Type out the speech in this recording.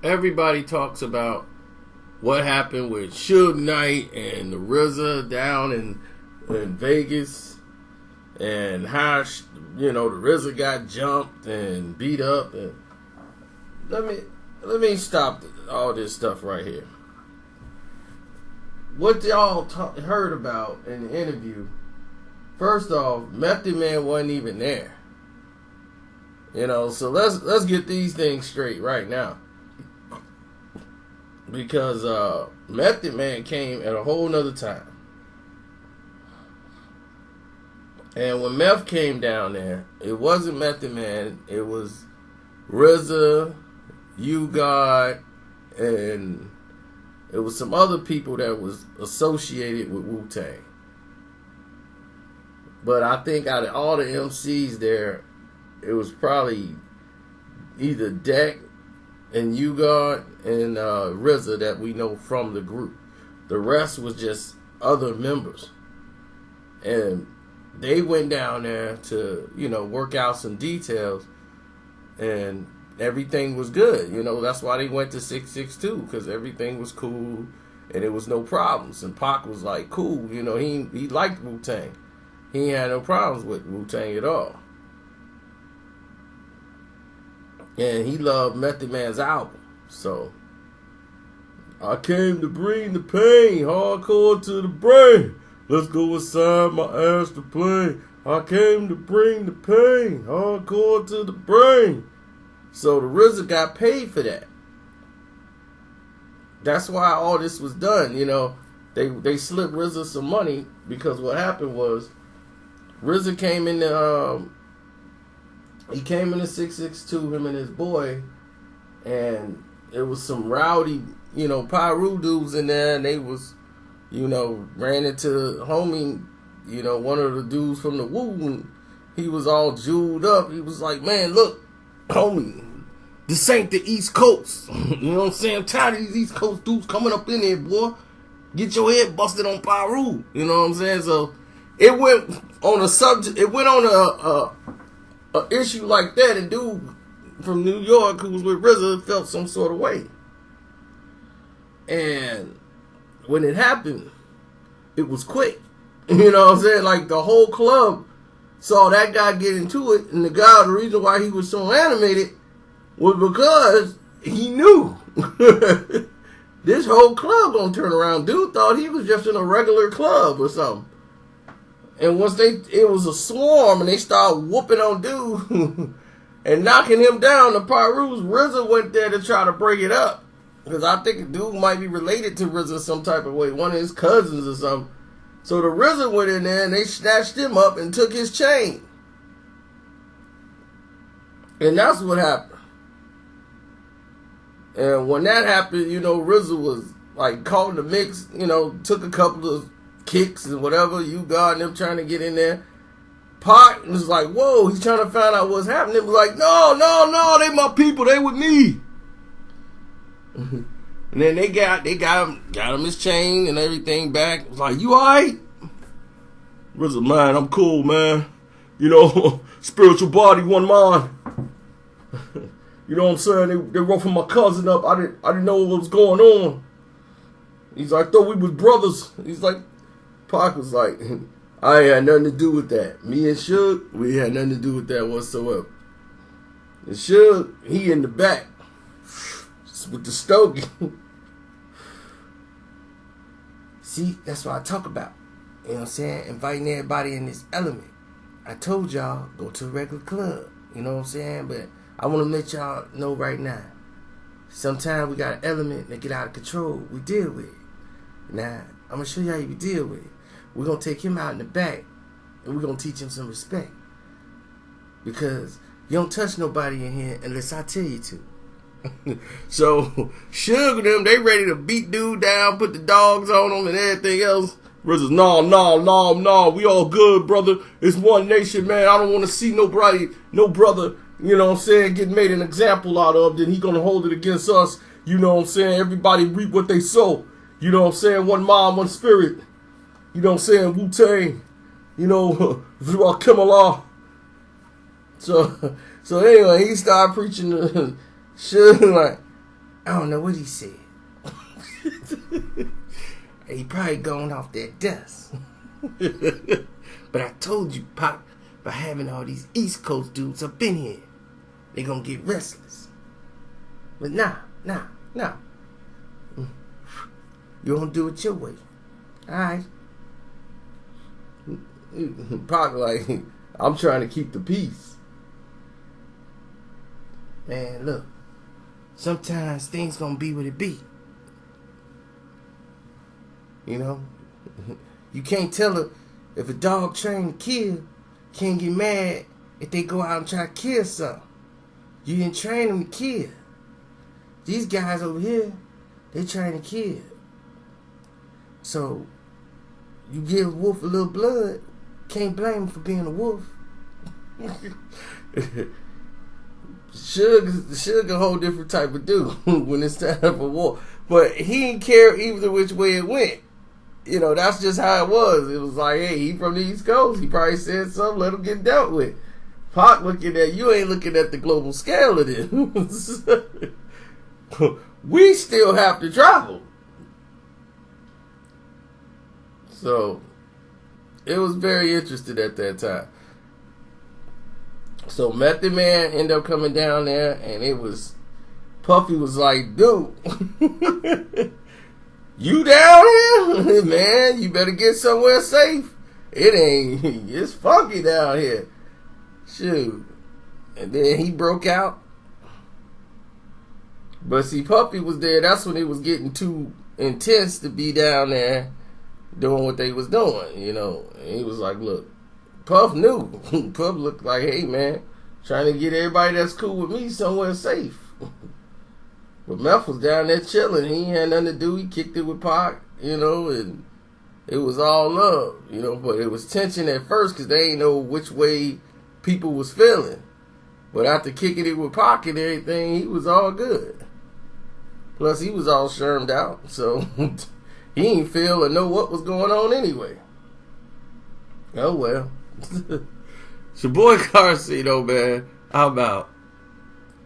everybody talks about what happened with Suge Knight and the RZA down in Vegas, and how the RZA got jumped and beat up. And let me stop all this stuff right here. What y'all heard about in the interview? First off, Method Man wasn't even there. So let's get these things straight right now. Because Method Man came at a whole nother time. And when Meth came down there, it wasn't Method Man, it was RZA, U-God, and it was some other people that was associated with Wu Tang. But I think out of all the MCs there, it was probably either Deck and U-God and RZA that we know from the group. The rest was just other members. And they went down there to, work out some details, and everything was good. That's why they went to 662, because everything was cool and there was no problems. And Pac was like, cool, he liked Wu-Tang. He ain't had no problems with Wu-Tang at all. And he loved Method Man's album. So, I came to bring the pain, hardcore to the brain. Let's go inside my ass to play. I came to bring the pain, hardcore to the brain. So the RZA got paid for that. That's why all this was done. They slipped RZA some money, because what happened was RZA came in he came into 662, him and his boy, and it was some rowdy, Pyru dudes in there, and they was, ran into homie, one of the dudes from the Wu, and he was all jeweled up. He was like, man, look, homie, this ain't the East Coast. You know what I'm saying? I'm tired of these East Coast dudes coming up in there, boy. Get your head busted on Pyru. You know what I'm saying? So it went on a subject. It went on a issue like that. A dude from New York who was with RZA felt some sort of way. And when it happened, it was quick. You know what I'm saying? Like, the whole club saw that guy get into it, and the reason why he was so animated was because he knew this whole club gonna turn around. Dude thought he was just in a regular club or something. And once it was a swarm, and they started whooping on dude and knocking him down, the Pyrus, RZA went there to try to break it up. Because I think a dude might be related to RZA some type of way, one of his cousins or something. So the RZA went in there and they snatched him up and took his chain. And that's what happened. And when that happened, RZA was like caught in the mix, took a couple of kicks and whatever, you got them trying to get in there. Pac was like, whoa, he's trying to find out what's happening. It was like, no, they my people, they with me. And then they got him his chain and everything back. It was like, you alright? RZA, man, I'm cool, man. Spiritual body, one mind. You know what I'm saying? They roughing my cousin up. I didn't know what was going on. He's like, thought we was brothers. He's like, Pac was like, I ain't had nothing to do with that. Me and Suge, we had nothing to do with that whatsoever. And Suge, he in the back with the stogie. See, that's what I talk about. You know what I'm saying? Inviting everybody in this element. I told y'all, go to a regular club. You know what I'm saying? But I want to let y'all know right now. Sometimes we got an element that get out of control. We deal with it. Now, I'm going to show you how you deal with it. We're going to take him out in the back, and we're going to teach him some respect. Because you don't touch nobody in here unless I tell you to. So, Suge and them, they ready to beat dude down, put the dogs on him and everything else. RZA's, no, we all good, brother. It's one nation, man. I don't want to see no brother, you know what I'm saying, getting made an example out of. Then he going to hold it against us. You know what I'm saying? Everybody reap what they sow. You know what I'm saying? One mind, one spirit. You know what I'm saying? Wu Tang. Through our Kimala. So anyway, he started preaching to Suge like, I don't know what he said. He probably going off that dust. But I told you, Pop, by having all these East Coast dudes up in here, they gonna get restless. But nah. You gonna do it your way. Alright. Pac like, I'm trying to keep the peace. Man, look. Sometimes things gonna be what it be. You know? You can't tell her if a dog trained to kill, can't get mad if they go out and try to kill something. You didn't train them to kill. These guys over here, they trying to kill. So, you give a wolf a little blood, can't blame him for being a wolf. Suge a whole different type of dude when it's time for war. But he didn't care either which way it went. You know, that's just how it was. It was like, hey, he from the East Coast. He probably said something, let him get dealt with. Pac looking at, you ain't looking at the global scale of this. We still have to travel. So, it was very interesting at that time. So, Method Man ended up coming down there, and it was, Puffy was like, dude, you down here? Man, you better get somewhere safe. It's funky down here. Shoot. And then he broke out. But see, Puffy was there. That's when it was getting too intense to be down there doing what they was doing, you know. And he was like, look, Puff knew. Puff looked like, hey, man, trying to get everybody that's cool with me somewhere safe. But Meth was down there chilling. He ain't had nothing to do. He kicked it with Pac, you know, and it was all love, you know. But it was tension at first because they ain't know which way people was feeling. But after kicking it with Pac and everything, he was all good. Plus, he was all shermed out, so he didn't feel or know what was going on anyway. Oh, well. It's your boy Carcino, man. I'm out.